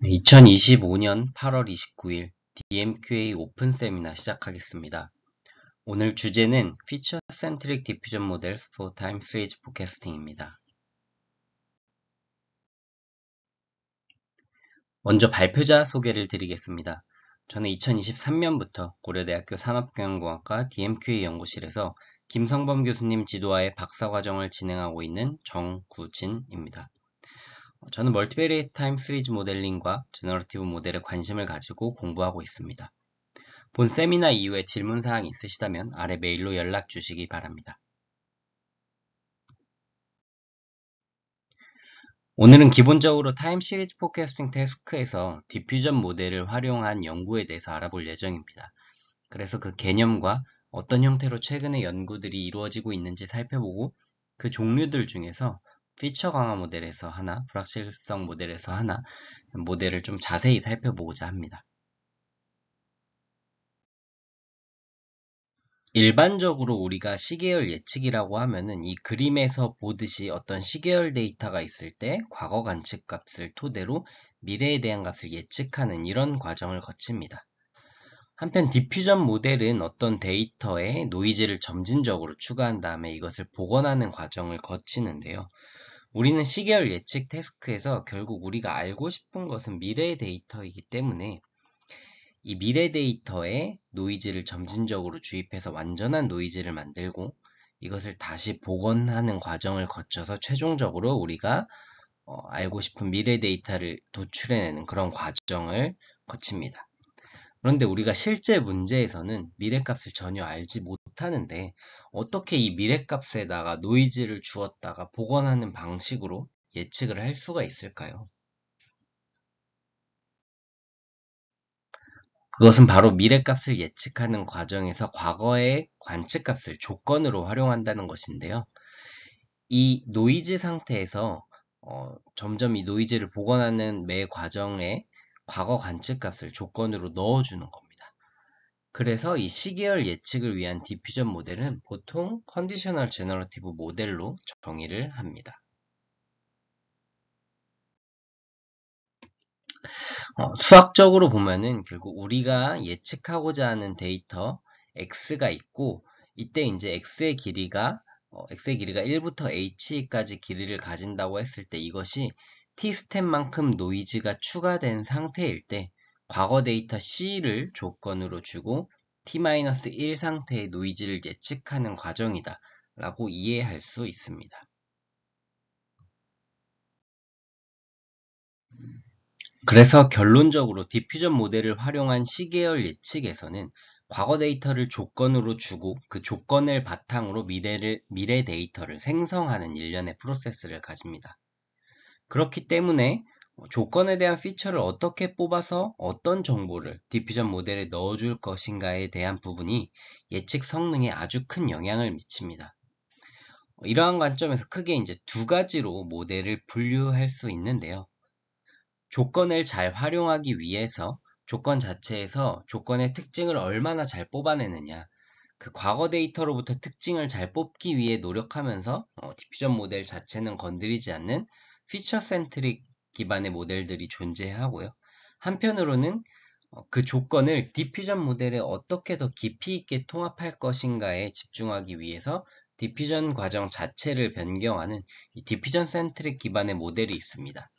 2025년 8월 29일 DMQA 오픈 세미나 시작하겠습니다. 오늘 주제는 Feature Centric Diffusion Models for Time Series Forecasting입니다. 먼저 발표자 소개를 드리겠습니다. 저는 2023년부터 고려대학교 산업경영공학과 DMQA 연구실에서 김성범 교수님 지도하에 박사과정을 진행하고 있는 정구진입니다. 저는 멀티베리에이트 타임 시리즈 모델링과 제너러티브 모델에 관심을 가지고 공부하고 있습니다. 본 세미나 이후에 질문사항이 있으시다면 아래 메일로 연락 주시기 바랍니다. 오늘은 기본적으로 타임 시리즈 포캐스팅 태스크에서 디퓨전 모델을 활용한 연구에 대해서 알아볼 예정입니다. 그래서 그 개념과 어떤 형태로 최근에 연구들이 이루어지고 있는지 살펴보고 그 종류들 중에서 피처 강화 모델에서 하나, 불확실성 모델에서 하나 모델을 좀 자세히 살펴보고자 합니다. 일반적으로 우리가 시계열 예측이라고 하면은 이 그림에서 보듯이 어떤 시계열 데이터가 있을 때 과거 관측 값을 토대로 미래에 대한 값을 예측하는 이런 과정을 거칩니다. 한편 디퓨전 모델은 어떤 데이터에 노이즈를 점진적으로 추가한 다음에 이것을 복원하는 과정을 거치는데요. 우리는 시계열 예측 태스크에서 결국 우리가 알고 싶은 것은 미래의 데이터이기 때문에 이 미래 데이터에 노이즈를 점진적으로 주입해서 완전한 노이즈를 만들고 이것을 다시 복원하는 과정을 거쳐서 최종적으로 우리가 알고 싶은 미래 데이터를 도출해내는 그런 과정을 거칩니다. 그런데 우리가 실제 문제에서는 미래값을 전혀 알지 못하는데 어떻게 이 미래값에다가 노이즈를 주었다가 복원하는 방식으로 예측을 할 수가 있을까요? 그것은 바로 미래값을 예측하는 과정에서 과거의 관측값을 조건으로 활용한다는 것인데요. 이 노이즈 상태에서 점점 이 노이즈를 복원하는 매 과정에 과거 관측값을 조건으로 넣어주는 겁니다. 그래서 이 시계열 예측을 위한 디퓨전 모델은 보통 컨디셔널 제너러티브 모델로 정의를 합니다. 수학적으로 보면은 결국 우리가 예측하고자 하는 데이터 x가 있고 이때 이제 x의 길이가 1부터 h까지 길이를 가진다고 했을 때 이것이 t 스텝만큼 노이즈가 추가된 상태일 때 과거 데이터 c를 조건으로 주고 t-1 상태의 노이즈를 예측하는 과정이다 라고 이해할 수 있습니다. 그래서 결론적으로 디퓨전 모델을 활용한 시계열 예측에서는 과거 데이터를 조건으로 주고 그 조건을 바탕으로 미래 데이터를 생성하는 일련의 프로세스를 가집니다. 그렇기 때문에 조건에 대한 피처를 어떻게 뽑아서 어떤 정보를 디퓨전 모델에 넣어줄 것인가에 대한 부분이 예측 성능에 아주 큰 영향을 미칩니다. 이러한 관점에서 크게 이제 두 가지로 모델을 분류할 수 있는데요. 조건을 잘 활용하기 위해서 조건 자체에서 조건의 특징을 얼마나 잘 뽑아내느냐, 그 과거 데이터로부터 특징을 잘 뽑기 위해 노력하면서 디퓨전 모델 자체는 건드리지 않는 피처 센트릭 기반의 모델들이 존재하고요. 한편으로는 그 조건을 디퓨전 모델에 어떻게 더 깊이 있게 통합할 것인가에 집중하기 위해서 디퓨전 과정 자체를 변경하는 이 디퓨전 센트릭 기반의 모델이 있습니다.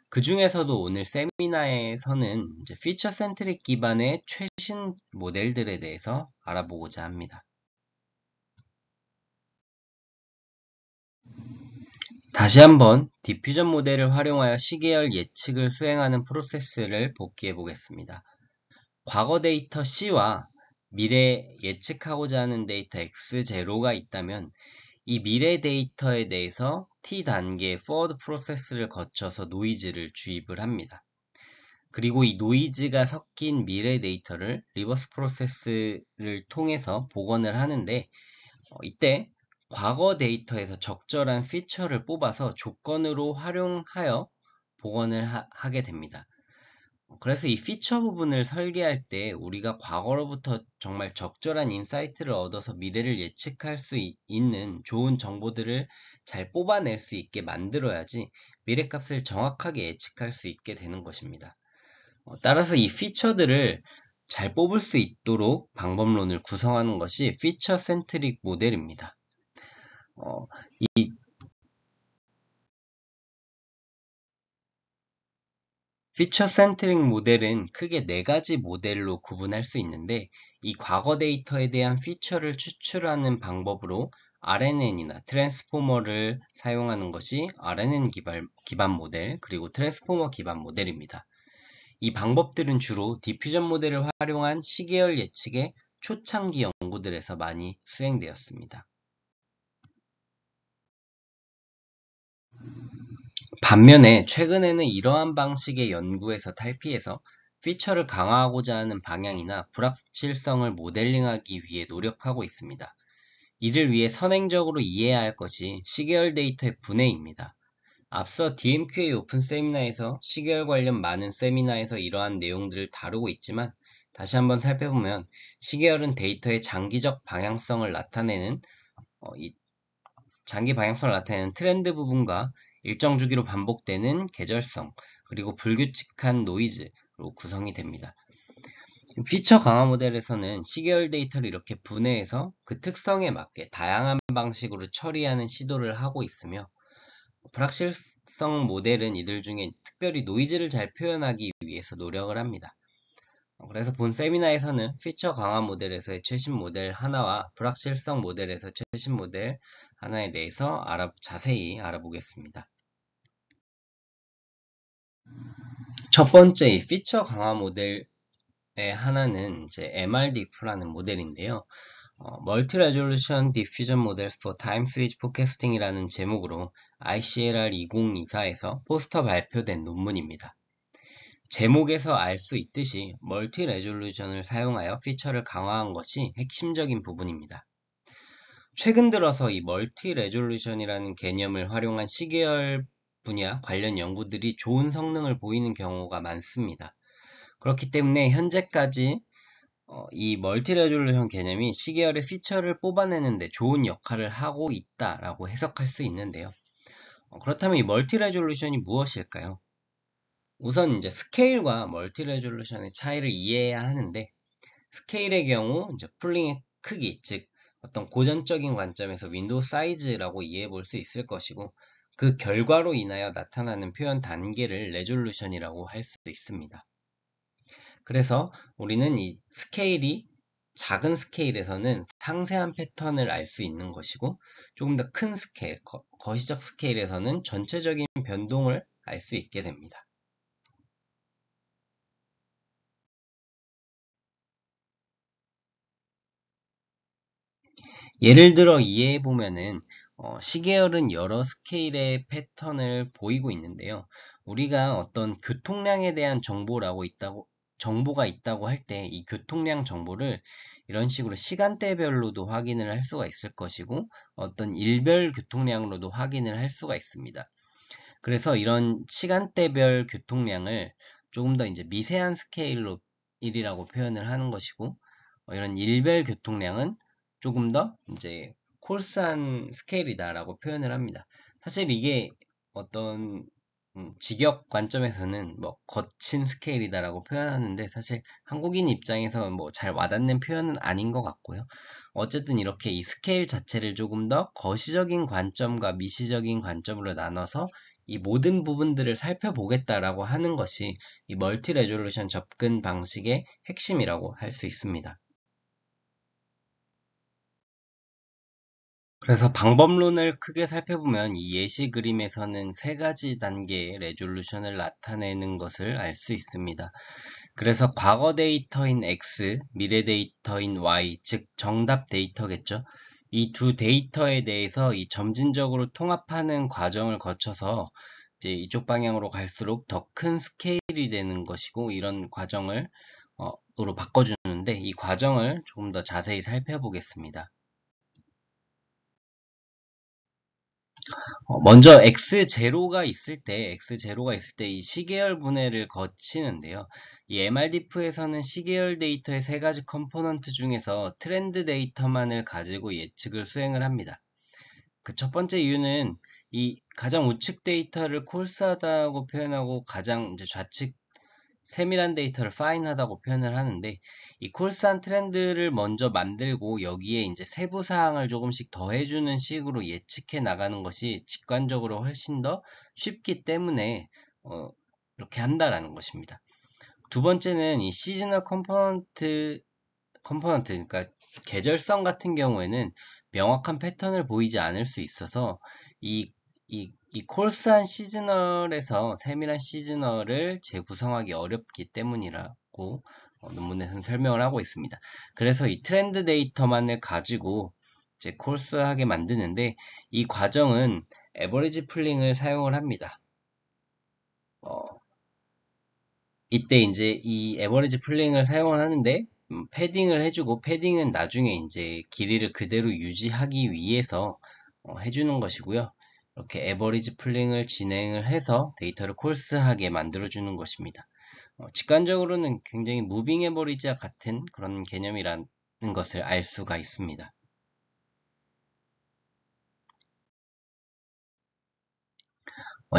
그 중에서도 오늘 세미나에서는 이제 피처 센트릭 기반의 최신 모델들에 대해서 알아보고자 합니다. 다시 한번 디퓨전 모델을 활용하여 시계열 예측을 수행하는 프로세스를 복기해 보겠습니다. 과거 데이터 C와 미래 예측하고자 하는 데이터 X0가 있다면 이 미래 데이터에 대해서 T단계 forward 프로세스를 거쳐서 노이즈를 주입을 합니다. 그리고 이 노이즈가 섞인 미래 데이터를 리버스 프로세스를 통해서 복원을 하는데 이때 과거 데이터에서 적절한 피처를 뽑아서 조건으로 활용하여 복원을 하게 됩니다. 그래서 이 피처 부분을 설계할 때 우리가 과거로부터 정말 적절한 인사이트를 얻어서 미래를 예측할 수 있는 좋은 정보들을 잘 뽑아낼 수 있게 만들어야지 미래값을 정확하게 예측할 수 있게 되는 것입니다. 따라서 이 피처들을 잘 뽑을 수 있도록 방법론을 구성하는 것이 피처 센트릭 모델입니다. 이 피처 센트릭 모델은 크게 4가지 모델로 구분할 수 있는데, 이 과거 데이터에 대한 피처를 추출하는 방법으로 RNN이나 트랜스포머를 사용하는 것이 RNN 기반 모델, 그리고 트랜스포머 기반 모델입니다. 이 방법들은 주로 디퓨전 모델을 활용한 시계열 예측의 초창기 연구들에서 많이 수행되었습니다. 반면에 최근에는 이러한 방식의 연구에서 탈피해서 피처를 강화하고자 하는 방향이나 불확실성을 모델링하기 위해 노력하고 있습니다. 이를 위해 선행적으로 이해해야 할 것이 시계열 데이터의 분해입니다. 앞서 DMQA 오픈 세미나에서 시계열 관련 많은 세미나에서 이러한 내용들을 다루고 있지만, 다시 한번 살펴보면 시계열은 데이터의 장기적 방향성을 나타내는 트렌드 부분과 일정 주기로 반복되는 계절성, 그리고 불규칙한 노이즈로 구성이 됩니다. 피처 강화 모델에서는 시계열 데이터를 이렇게 분해해서 그 특성에 맞게 다양한 방식으로 처리하는 시도를 하고 있으며, 불확실성 모델은 이들 중에 특별히 노이즈를 잘 표현하기 위해서 노력을 합니다. 그래서 본 세미나에서는 피처 강화 모델에서의 최신 모델 하나와 불확실성 모델에서 최신 모델 하나에 대해서 자세히 알아보겠습니다. 첫 번째, 이 피처 강화 모델의 하나는 이제 MRDIF라는 모델인데요. Multi Resolution Diffusion Model for Time Series Forecasting이라는 제목으로 ICLR 2024에서 포스터 발표된 논문입니다. 제목에서 알 수 있듯이 멀티 레졸루션을 사용하여 피처를 강화한 것이 핵심적인 부분입니다. 최근 들어서 이 멀티 레졸루션이라는 개념을 활용한 시계열 분야 관련 연구들이 좋은 성능을 보이는 경우가 많습니다. 그렇기 때문에 현재까지 이 멀티 레졸루션 개념이 시계열의 피처를 뽑아내는 데 좋은 역할을 하고 있다라고 해석할 수 있는데요. 그렇다면 이 멀티 레졸루션이 무엇일까요? 우선 이제 스케일과 멀티 레졸루션의 차이를 이해해야 하는데, 스케일의 경우 이제 풀링의 크기, 즉 어떤 고전적인 관점에서 윈도우 사이즈라고 이해해 볼 수 있을 것이고, 그 결과로 인하여 나타나는 표현 단계를 레졸루션이라고 할 수도 있습니다. 그래서 우리는 이 스케일이 작은 스케일에서는 상세한 패턴을 알 수 있는 것이고, 조금 더 큰 스케일, 거시적 스케일에서는 전체적인 변동을 알 수 있게 됩니다. 예를 들어 이해해보면은 시계열은 여러 스케일의 패턴을 보이고 있는데요. 우리가 어떤 교통량에 대한 정보가 있다고 할 때 이 교통량 정보를 이런 식으로 시간대별로도 확인을 할 수가 있을 것이고, 어떤 일별 교통량으로도 확인을 할 수가 있습니다. 그래서 이런 시간대별 교통량을 조금 더 이제 미세한 스케일로 일이라고 표현을 하는 것이고, 이런 일별 교통량은 조금 더 이제 콜스한 스케일이다라고 표현을 합니다. 사실 이게 어떤 직역 관점에서는 뭐 거친 스케일이다라고 표현하는데, 사실 한국인 입장에서 뭐 잘 와닿는 표현은 아닌 것 같고요. 어쨌든 이렇게 이 스케일 자체를 조금 더 거시적인 관점과 미시적인 관점으로 나눠서 이 모든 부분들을 살펴보겠다라고 하는 것이 이 멀티 레졸루션 접근 방식의 핵심이라고 할 수 있습니다. 그래서 방법론을 크게 살펴보면 이 예시 그림에서는 3가지 단계의 레졸루션을 나타내는 것을 알 수 있습니다. 그래서 과거 데이터인 X, 미래 데이터인 Y, 즉 정답 데이터겠죠. 이 두 데이터에 대해서 이 점진적으로 통합하는 과정을 거쳐서 이제 이쪽 방향으로 갈수록 더 큰 스케일이 되는 것이고, 이런 과정을 으로 바꿔주는데, 이 과정을 조금 더 자세히 살펴보겠습니다. 먼저 X0가 있을 때 이 시계열 분해를 거치는데요. 이 MRDIF에서는 시계열 데이터의 3가지 컴포넌트 중에서 트렌드 데이터만을 가지고 예측을 수행을 합니다. 그 첫 번째 이유는 이 가장 우측 데이터를 콜스하다고 표현하고 가장 이제 좌측 세밀한 데이터를 파인하다고 표현을 하는데, 이 콜스한 트렌드를 먼저 만들고 여기에 이제 세부 사항을 조금씩 더해주는 식으로 예측해 나가는 것이 직관적으로 훨씬 더 쉽기 때문에 이렇게 한다라는 것입니다. 두 번째는 이 시즈널 컴포넌트, 그러니까 계절성 같은 경우에는 명확한 패턴을 보이지 않을 수 있어서 이 콜스한 시즈널에서 세밀한 시즈널을 재구성하기 어렵기 때문이라고 논문에서는 설명을 하고 있습니다. 그래서 이 트렌드 데이터만을 가지고 이제 콜스하게 만드는데, 이 과정은 에버리지 풀링을 사용을 합니다. 이때 이제 이 에버리지 풀링을 사용을 하는데, 패딩을 해주고, 패딩은 나중에 이제 길이를 그대로 유지하기 위해서 해주는 것이고요. 이렇게 에버리지 풀링을 진행을 해서 데이터를 콜스하게 만들어주는 것입니다. 직관적으로는 굉장히 무빙 에버리지와 같은 그런 개념이라는 것을 알 수가 있습니다.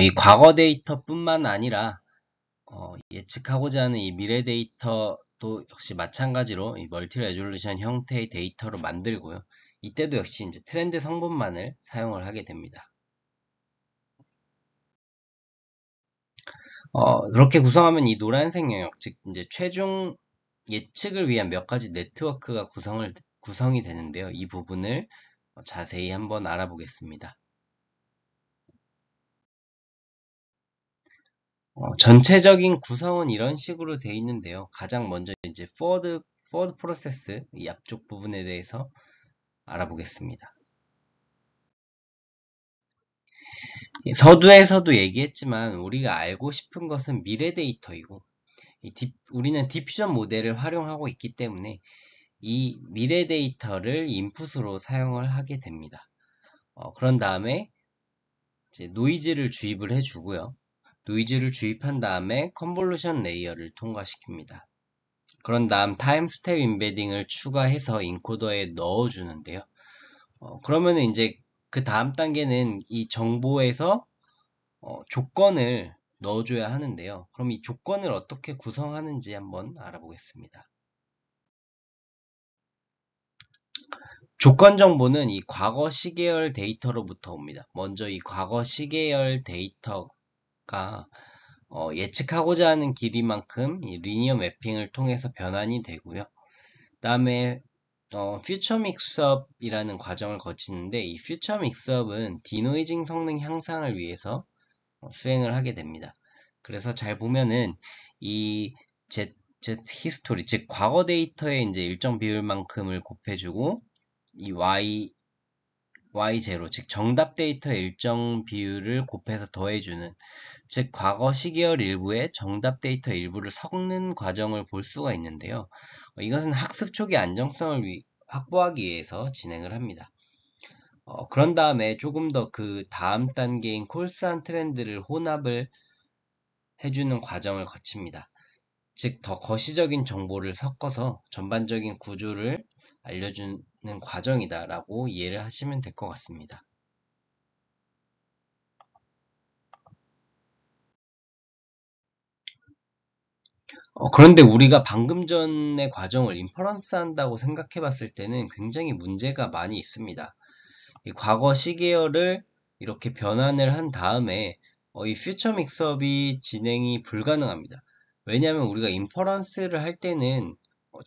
이 과거 데이터뿐만 아니라 예측하고자 하는 이 미래 데이터도 역시 마찬가지로 이 멀티 레졸루션 형태의 데이터로 만들고요. 이때도 역시 이제 트렌드 성분만을 사용을 하게 됩니다. 그렇게 구성하면 이 노란색 영역, 즉 이제 최종 예측을 위한 몇 가지 네트워크가 구성이 되는데요. 이 부분을 자세히 한번 알아보겠습니다. 전체적인 구성은 이런 식으로 되어 있는데요. 가장 먼저 이제 포워드 프로세스, 이 앞쪽 부분에 대해서 알아보겠습니다. 서두에서도 얘기했지만 우리가 알고 싶은 것은 미래 데이터이고, 우리는 디퓨전 모델을 활용하고 있기 때문에 이 미래 데이터를 인풋으로 사용을 하게 됩니다. 그런 다음에 이제 노이즈를 주입을 해주고요. 노이즈를 주입한 다음에 컨볼루션 레이어를 통과시킵니다. 그런 다음 타임 스텝 인베딩을 추가해서 인코더에 넣어주는데요. 그러면 이제 그 다음 단계는 이 정보에서 조건을 넣어줘야 하는데요. 그럼 이 조건을 어떻게 구성하는지 한번 알아보겠습니다. 조건 정보는 이 과거 시계열 데이터로부터 옵니다. 먼저 이 과거 시계열 데이터가 예측하고자 하는 길이만큼 이 리니어 매핑을 통해서 변환이 되고요. 다음에 퓨처 믹스업이라는 과정을 거치는데, 이 퓨처 믹스업은 디노이징 성능 향상을 위해서 수행을 하게 됩니다. 그래서 잘 보면은 이 Z 히스토리, 즉 과거 데이터에 이제 일정 비율만큼을 곱해주고, 이 Y0, 즉 정답 데이터의 일정 비율을 곱해서 더해주는, 즉 과거 시계열 일부에 정답 데이터 일부를 섞는 과정을 볼 수가 있는데요. 이것은 학습 초기 안정성을 확보하기 위해서 진행을 합니다. 그런 다음에 조금 더 그 다음 단계인 콜스한 트렌드를 혼합을 해주는 과정을 거칩니다. 즉 더 거시적인 정보를 섞어서 전반적인 구조를 알려주는 과정이다 라고 이해를 하시면 될 것 같습니다. 그런데 우리가 방금 전의 과정을 인퍼런스 한다고 생각해 봤을 때는 굉장히 문제가 많이 있습니다. 이 과거 시계열을 이렇게 변환을 한 다음에 이 퓨처 믹스업이 진행이 불가능합니다. 왜냐하면 우리가 인퍼런스를 할 때는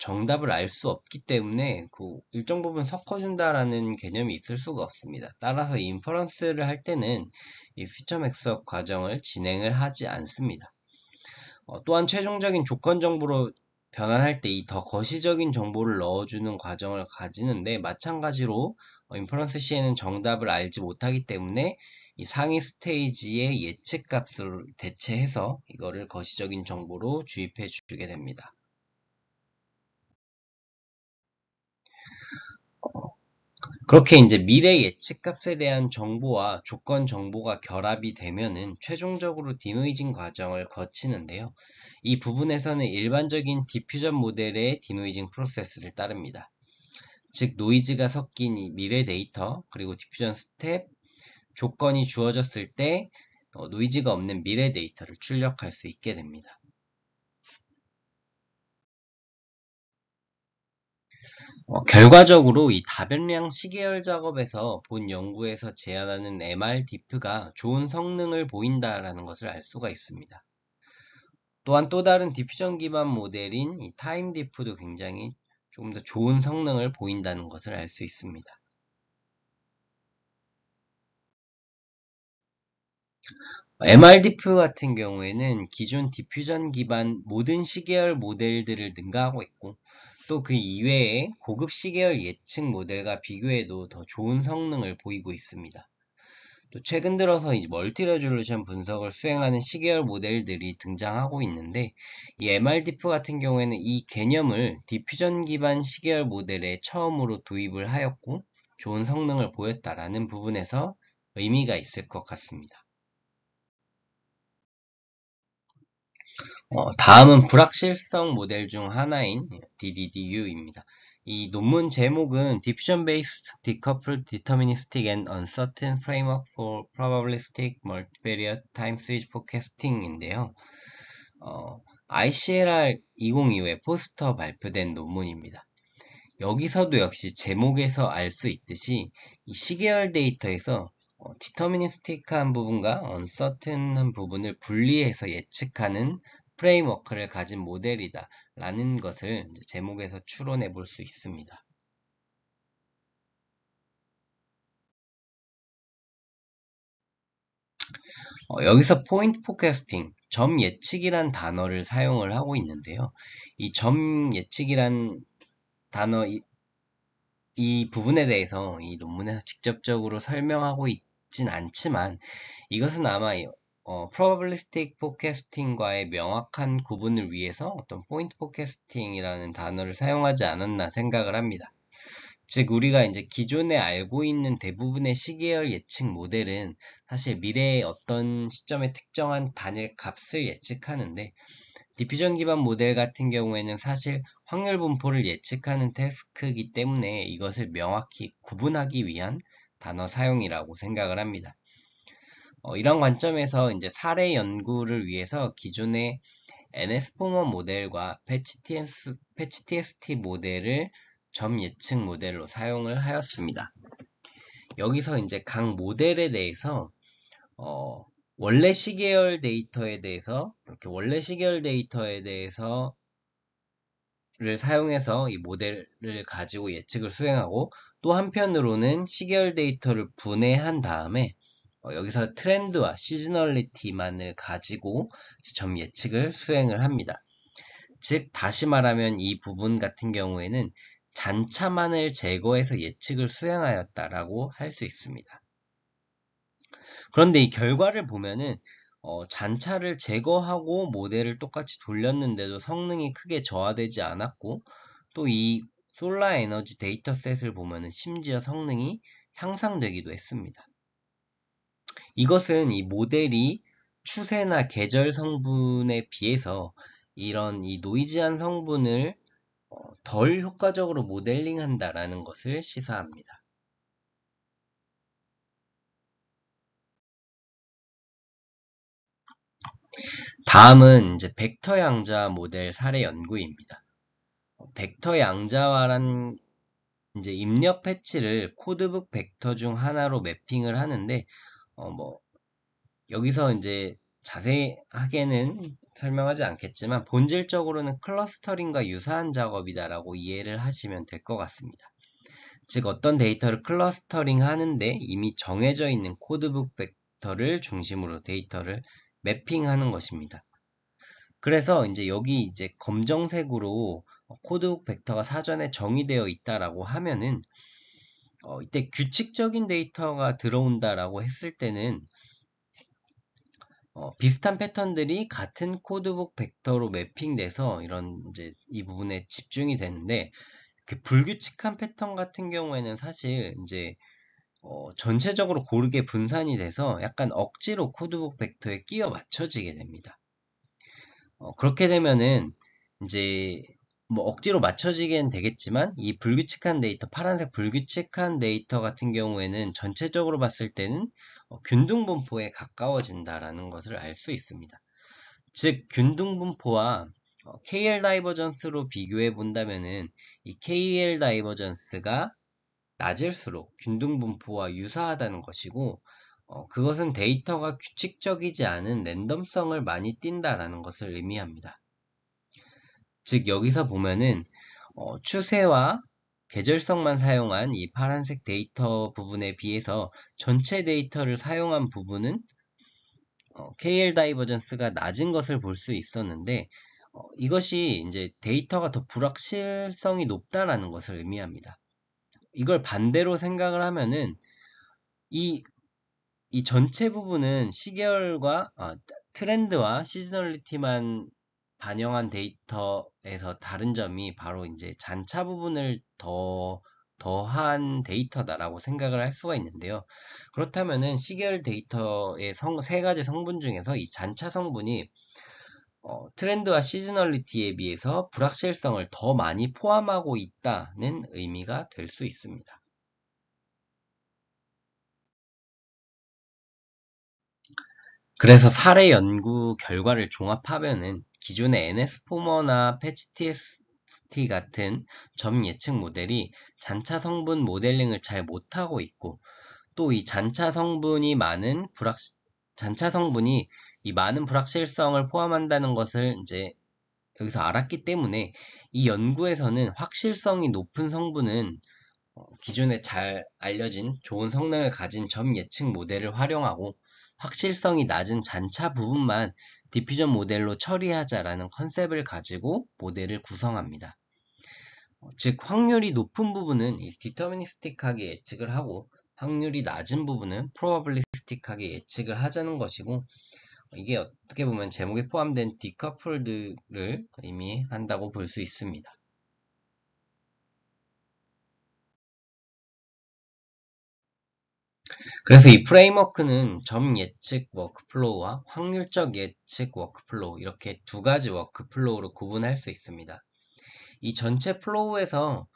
정답을 알 수 없기 때문에 그 일정 부분 섞어준다라는 개념이 있을 수가 없습니다. 따라서 인퍼런스를 할 때는 이 퓨처 믹스업 과정을 진행을 하지 않습니다. 또한 최종적인 조건 정보로 변환할 때 이 더 거시적인 정보를 넣어주는 과정을 가지는데, 마찬가지로 인퍼런스 시에는 정답을 알지 못하기 때문에 이 상위 스테이지의 예측 값을 대체해서 이거를 거시적인 정보로 주입해 주게 됩니다. 그렇게 이제 미래 예측 값에 대한 정보와 조건 정보가 결합이 되면은 최종적으로 디노이징 과정을 거치는데요. 이 부분에서는 일반적인 디퓨전 모델의 디노이징 프로세스를 따릅니다. 즉 노이즈가 섞인 이 미래 데이터, 그리고 디퓨전 스텝, 조건이 주어졌을 때 노이즈가 없는 미래 데이터를 출력할 수 있게 됩니다. 결과적으로 이 다변량 시계열 작업에서 본 연구에서 제안하는 MRDIF가 좋은 성능을 보인다라는 것을 알 수가 있습니다. 또한 또 다른 디퓨전 기반 모델인 이 타임디프도 굉장히 조금 더 좋은 성능을 보인다는 것을 알 수 있습니다. MRDIF 같은 경우에는 기존 디퓨전 기반 모든 시계열 모델들을 능가하고 있고 또 그 이외에 고급 시계열 예측 모델과 비교해도 더 좋은 성능을 보이고 있습니다. 또 최근 들어서 이제 멀티 레졸루션 분석을 수행하는 시계열 모델들이 등장하고 있는데 이 MRDIF 같은 경우에는 이 개념을 디퓨전 기반 시계열 모델에 처음으로 도입을 하였고 좋은 성능을 보였다라는 부분에서 의미가 있을 것 같습니다. 다음은 불확실성 모델 중 하나인 DDDU입니다. 이 논문 제목은 Diffusion Based Decoupled Deterministic and Uncertain Framework for Probabilistic Multivariate Time Series Forecasting인데요. ICLR 2025에 포스터 발표된 논문입니다. 여기서도 역시 제목에서 알 수 있듯이 이 시계열 데이터에서 디터미니스틱한 부분과 언서튼한 부분을 분리해서 예측하는 프레임워크를 가진 모델이다 라는 것을 제목에서 추론해 볼 수 있습니다. 여기서 포인트 포캐스팅, 점 예측이란 단어를 사용을 하고 있는데요. 이 점 예측이란 단어, 이 부분에 대해서 이 논문에서 직접적으로 설명하고 있진 않지만 이것은 아마 probabilistic forecasting과의 명확한 구분을 위해서 어떤 point forecasting이라는 단어를 사용하지 않았나 생각을 합니다. 즉 우리가 이제 기존에 알고 있는 대부분의 시계열 예측 모델은 사실 미래의 어떤 시점에 특정한 단일 값을 예측하는데 디퓨전 기반 모델 같은 경우에는 사실 확률 분포를 예측하는 태스크이기 때문에 이것을 명확히 구분하기 위한 단어 사용이라고 생각을 합니다. 이런 관점에서 이제 사례 연구를 위해서 기존의 NS포머 모델과 패치 TST 모델을 점 예측 모델로 사용을 하였습니다. 여기서 이제 각 모델에 대해서 원래 시계열 데이터에 대해서 이렇게 원래 시계열 데이터에 대해서 를 사용해서 이 모델을 가지고 예측을 수행하고 또 한편으로는 시계열 데이터를 분해한 다음에 여기서 트렌드와 시즈널리티만을 가지고 점 예측을 수행을 합니다. 즉 다시 말하면 이 부분 같은 경우에는 잔차만을 제거해서 예측을 수행하였다라고 할 수 있습니다. 그런데 이 결과를 보면은 잔차를 제거하고 모델을 똑같이 돌렸는데도 성능이 크게 저하되지 않았고 또 이 솔라 에너지 데이터셋을 보면은 심지어 성능이 향상되기도 했습니다. 이것은 이 모델이 추세나 계절 성분에 비해서 이런 이 노이즈한 성분을 덜 효과적으로 모델링한다라는 것을 시사합니다. 다음은 이제 벡터 양자 모델 사례 연구입니다. 벡터 양자화란 이제 입력 패치를 코드북 벡터 중 하나로 매핑을 하는데 여기서 이제 자세하게는 설명하지 않겠지만 본질적으로는 클러스터링과 유사한 작업이다라고 이해를 하시면 될 것 같습니다. 즉 어떤 데이터를 클러스터링 하는데 이미 정해져 있는 코드북 벡터를 중심으로 데이터를 매핑하는 것입니다. 그래서 이제 여기 이제 검정색으로 코드북 벡터가 사전에 정의되어 있다라고 하면은 이때 규칙적인 데이터가 들어온다라고 했을 때는 비슷한 패턴들이 같은 코드북 벡터로 매핑돼서 이런 이제 이 부분에 집중이 되는데 그 불규칙한 패턴 같은 경우에는 사실 이제 전체적으로 고르게 분산이 돼서 약간 억지로 코드북 벡터에 끼워 맞춰지게 됩니다. 그렇게 되면은 이제 뭐 억지로 맞춰지긴 되겠지만 이 불규칙한 데이터, 파란색 불규칙한 데이터 같은 경우에는 전체적으로 봤을 때는 균등분포에 가까워진다라는 것을 알 수 있습니다. 즉 균등분포와 KL 다이버전스로 비교해 본다면은 이 KL 다이버전스가 낮을수록 균등분포와 유사하다는 것이고 그것은 데이터가 규칙적이지 않은 랜덤성을 많이 띈다라는 것을 의미합니다. 즉 여기서 보면은 추세와 계절성만 사용한 이 파란색 데이터 부분에 비해서 전체 데이터를 사용한 부분은 KL 다이버전스가 낮은 것을 볼 수 있었는데 이것이 이제 데이터가 더 불확실성이 높다라는 것을 의미합니다. 이걸 반대로 생각을 하면은 이, 이 전체 부분은 시계열과 트렌드와 시즈널리티만 반영한 데이터에서 다른 점이 바로 이제 잔차 부분을 더한 데이터다라고 생각을 할 수가 있는데요. 그렇다면은 시계열 데이터의 세 가지 성분 중에서 이 잔차 성분이 트렌드와 시즈널리티에 비해서 불확실성을 더 많이 포함하고 있다는 의미가 될 수 있습니다. 그래서 사례 연구 결과를 종합하면은 기존의 NS포머나 패치TST 같은 점 예측 모델이 잔차 성분 모델링을 잘 못하고 있고 또 이 잔차 성분이 이 많은 불확실성을 포함한다는 것을 이제 여기서 알았기 때문에 이 연구에서는 확실성이 높은 성분은 기존에 잘 알려진 좋은 성능을 가진 점 예측 모델을 활용하고 확실성이 낮은 잔차 부분만 디퓨전 모델로 처리하자라는 컨셉을 가지고 모델을 구성합니다. 즉 확률이 높은 부분은 디터미니스틱하게 예측을 하고 확률이 낮은 부분은 프로바빌리스틱하게 예측을 하자는 것이고 이게 어떻게 보면 제목에 포함된 디커플드를 의미한다고 볼 수 있습니다. 그래서 이 프레임워크는 점 예측 워크플로우와 확률적 예측 워크플로우 이렇게 두 가지 워크플로우로 구분할 수 있습니다. 이 전체 플로우에서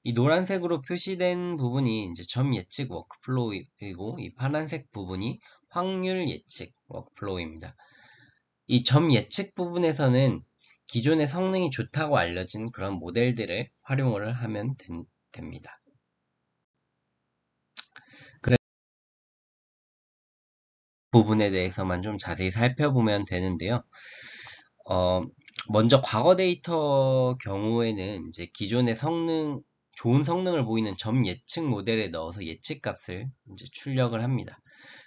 이 노란색으로 표시된 부분이 이제 점 예측 워크플로우이고 이 파란색 부분이 확률 예측 워크플로우입니다. 이 점 예측 부분에서는 기존의 성능이 좋다고 알려진 그런 모델들을 활용을 하면 됩니다. 부분에 대해서만 좀 자세히 살펴보면 되는데요. 먼저 과거 데이터 경우에는 이제 기존의 좋은 성능을 보이는 점 예측 모델에 넣어서 예측 값을 이제 출력을 합니다.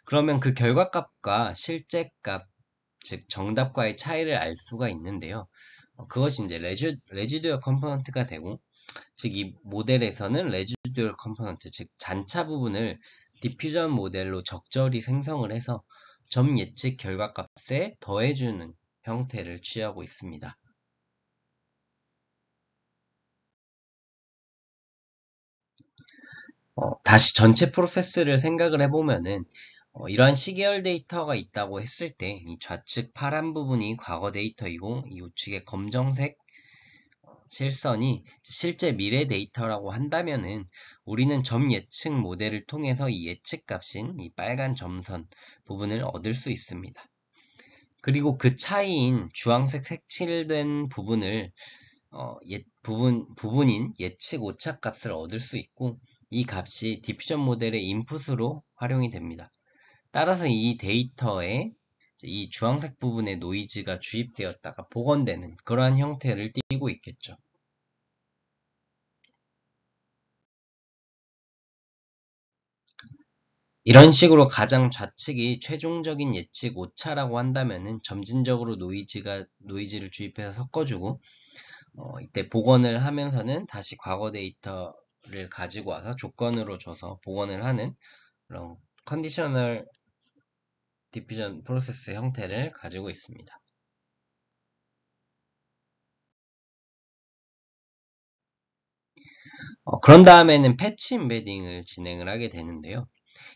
그러면 그 결과값과 실제 값, 즉 정답과의 차이를 알 수가 있는데요. 그것이 이제 레지듀얼 컴포넌트가 되고, 즉 이 모델에서는 레지듀얼 컴포넌트, 즉 잔차 부분을 디퓨전 모델로 적절히 생성을 해서 점 예측 결과값에 더해주는 형태를 취하고 있습니다. 다시 전체 프로세스를 생각을 해보면은 이러한 시계열 데이터가 있다고 했을 때 이 좌측 파란 부분이 과거 데이터이고 이 우측의 검정색 실선이 실제 미래 데이터라고 한다면은 우리는 점 예측 모델을 통해서 이 예측 값인 이 빨간 점선 부분을 얻을 수 있습니다. 그리고 그 차이인 주황색 색칠된 부분을 부분인 예측 오차값을 얻을 수 있고 이 값이 디퓨전 모델의 인풋으로 활용이 됩니다. 따라서 이 데이터에 이 주황색 부분에 노이즈가 주입되었다가 복원되는 그러한 형태를 띠고 있겠죠. 이런 식으로 가장 좌측이 최종적인 예측 오차라고 한다면은 점진적으로 노이즈를 주입해서 섞어주고 이때 복원을 하면서는 다시 과거 데이터를 가지고 와서 조건으로 줘서 복원을 하는 그런 컨디셔널 디퓨전 프로세스 형태를 가지고 있습니다. 그런 다음에는 패치 임베딩을 진행을 하게 되는데요.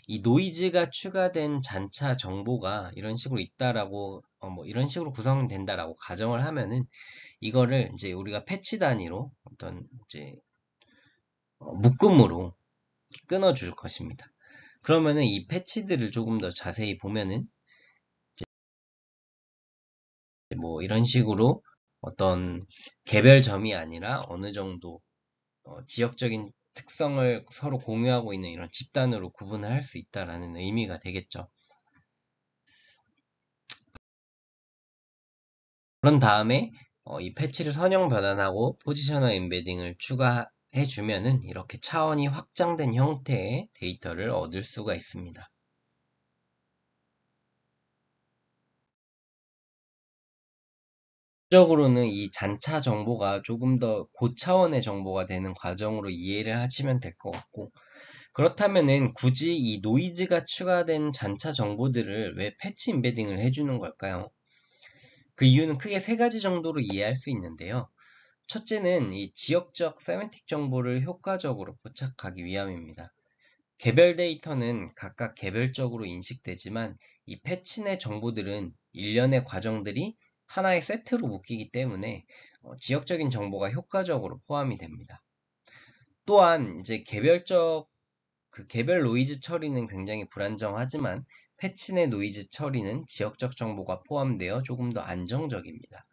이 노이즈가 추가된 잔차 정보가 이런 식으로 있다라고 이런 식으로 구성된다라고 가정을 하면은 이거를 이제 우리가 패치 단위로 어떤 이제 묶음으로 끊어줄 것입니다. 그러면은 이 패치들을 조금 더 자세히 보면은 뭐 이런 식으로 어떤 개별점이 아니라 어느 정도 지역적인 특성을 서로 공유하고 있는 이런 집단으로 구분을 할 수 있다라는 의미가 되겠죠. 그런 다음에 이 패치를 선형 변환하고 포지셔너 임베딩을 추가해 주면은 이렇게 차원이 확장된 형태의 데이터를 얻을 수가 있습니다. 적으로는 이 잔차 정보가 조금 더 고차원의 정보가 되는 과정으로 이해를 하시면 될 것 같고, 그렇다면은 굳이 이 노이즈가 추가된 잔차 정보들을 왜 패치 임베딩을 해주는 걸까요? 그 이유는 크게 세 가지 정도로 이해할 수 있는데요. 첫째는 이 지역적 세맨틱 정보를 효과적으로 포착하기 위함입니다. 개별 데이터는 각각 개별적으로 인식되지만 이 패치 내 정보들은 일련의 과정들이 하나의 세트로 묶이기 때문에 지역적인 정보가 효과적으로 포함이 됩니다. 또한 이제 개별 노이즈 처리는 굉장히 불안정하지만 패치 내 노이즈 처리는 지역적 정보가 포함되어 조금 더 안정적입니다.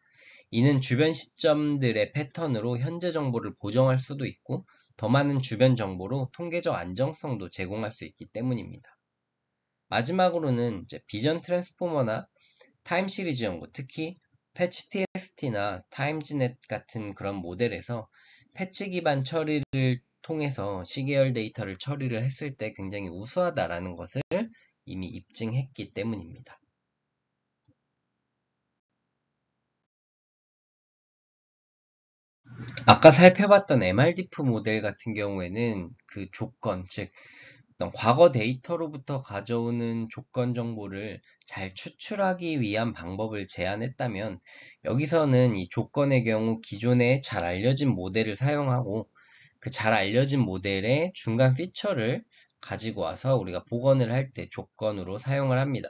이는 주변 시점들의 패턴으로 현재 정보를 보정할 수도 있고 더 많은 주변 정보로 통계적 안정성도 제공할 수 있기 때문입니다. 마지막으로는 이제 비전 트랜스포머나 타임 시리즈 연구, 특히 패치 TST나 타임즈넷 같은 그런 모델에서 패치 기반 처리를 통해서 시계열 데이터를 처리를 했을 때 굉장히 우수하다라는 것을 이미 입증했기 때문입니다. 아까 살펴봤던 MRDF 모델 같은 경우에는 그 조건, 즉 어떤 과거 데이터로부터 가져오는 조건 정보를 잘 추출하기 위한 방법을 제안했다면, 여기서는 이 조건의 경우 기존에 잘 알려진 모델을 사용하고 그 잘 알려진 모델의 중간 피처를 가지고 와서 우리가 복원을 할 때 조건으로 사용을 합니다.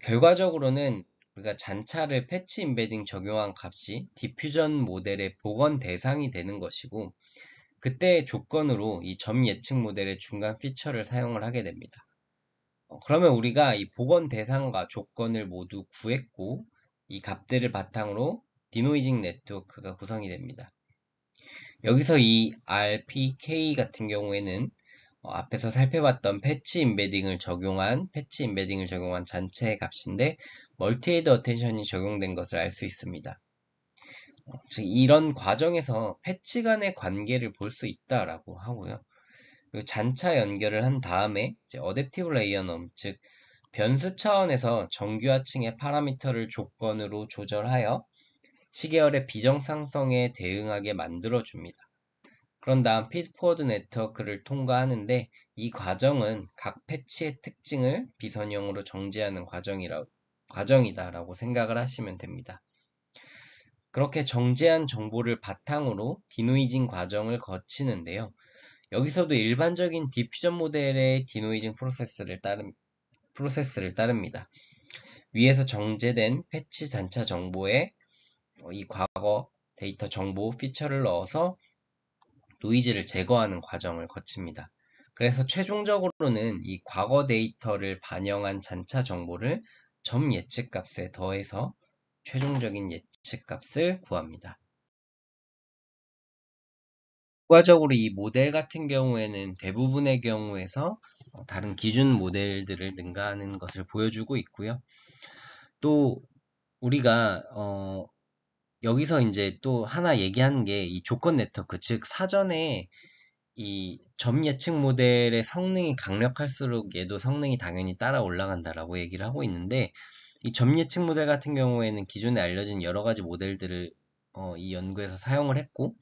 결과적으로는 우리가 잔차를 패치 임베딩 적용한 값이 디퓨전 모델의 복원 대상이 되는 것이고, 그때의 조건으로 이 점 예측 모델의 중간 피처를 사용을 하게 됩니다. 그러면 우리가 이 복원 대상과 조건을 모두 구했고 이 값들을 바탕으로 디노이징 네트워크가 구성이 됩니다. 여기서 이 RPK 같은 경우에는 앞에서 살펴봤던 패치 임베딩을 적용한 잔체의 값인데 멀티헤드 어텐션이 적용된 것을 알 수 있습니다. 즉 이런 과정에서 패치 간의 관계를 볼 수 있다라고 하고요. 그리고 잔차 연결을 한 다음에 이제 어댑티브 레이어 넘, 즉 변수 차원에서 정규하층의 파라미터를 조건으로 조절하여 시계열의 비정상성에 대응하게 만들어줍니다. 그런 다음 피드포워드 네트워크를 통과하는데 이 과정은 각 패치의 특징을 비선형으로 정제하는 과정이다라고 생각을 하시면 됩니다. 그렇게 정제한 정보를 바탕으로 디노이징 과정을 거치는데요. 여기서도 일반적인 디퓨전 모델의 디노이징 프로세스를 따릅니다. 위에서 정제된 패치 잔차 정보에 이 과거 데이터 정보 피처를 넣어서 노이즈를 제거하는 과정을 거칩니다. 그래서 최종적으로는 이 과거 데이터를 반영한 잔차 정보를 점 예측값에 더해서 최종적인 예측값을 구합니다. 결과적으로 이 모델 같은 경우에는 대부분의 경우에서 다른 기준 모델들을 능가하는 것을 보여주고 있고요. 또 우리가 여기서 이제 또 하나 얘기하는 게 이 조건 네트워크, 즉 사전에 이 점 예측 모델의 성능이 강력할수록 얘도 성능이 당연히 따라 올라간다라고 얘기를 하고 있는데, 이 점 예측 모델 같은 경우에는 기존에 알려진 여러 가지 모델들을 이 연구에서 사용을 했고,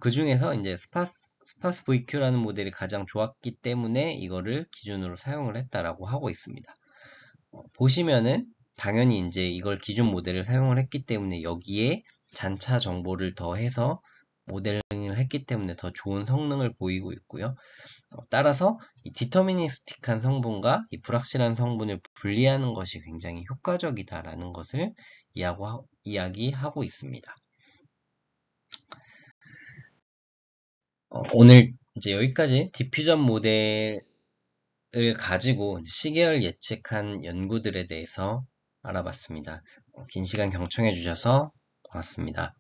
그 중에서 이제 스파스 VQ라는 모델이 가장 좋았기 때문에 이거를 기준으로 사용을 했다라고 하고 있습니다. 보시면은 당연히 이제 이걸 기준 모델을 사용을 했기 때문에 여기에 잔차 정보를 더해서 모델링을 했기 때문에 더 좋은 성능을 보이고 있고요. 따라서 이 디터미니스틱한 성분과 이 불확실한 성분을 분리하는 것이 굉장히 효과적이다라는 것을 이야기하고 있습니다. 오늘 이제 여기까지 디퓨전 모델 가지고 시계열 예측한 연구들에 대해서 알아봤습니다. 긴 시간 경청해 주셔서 고맙습니다.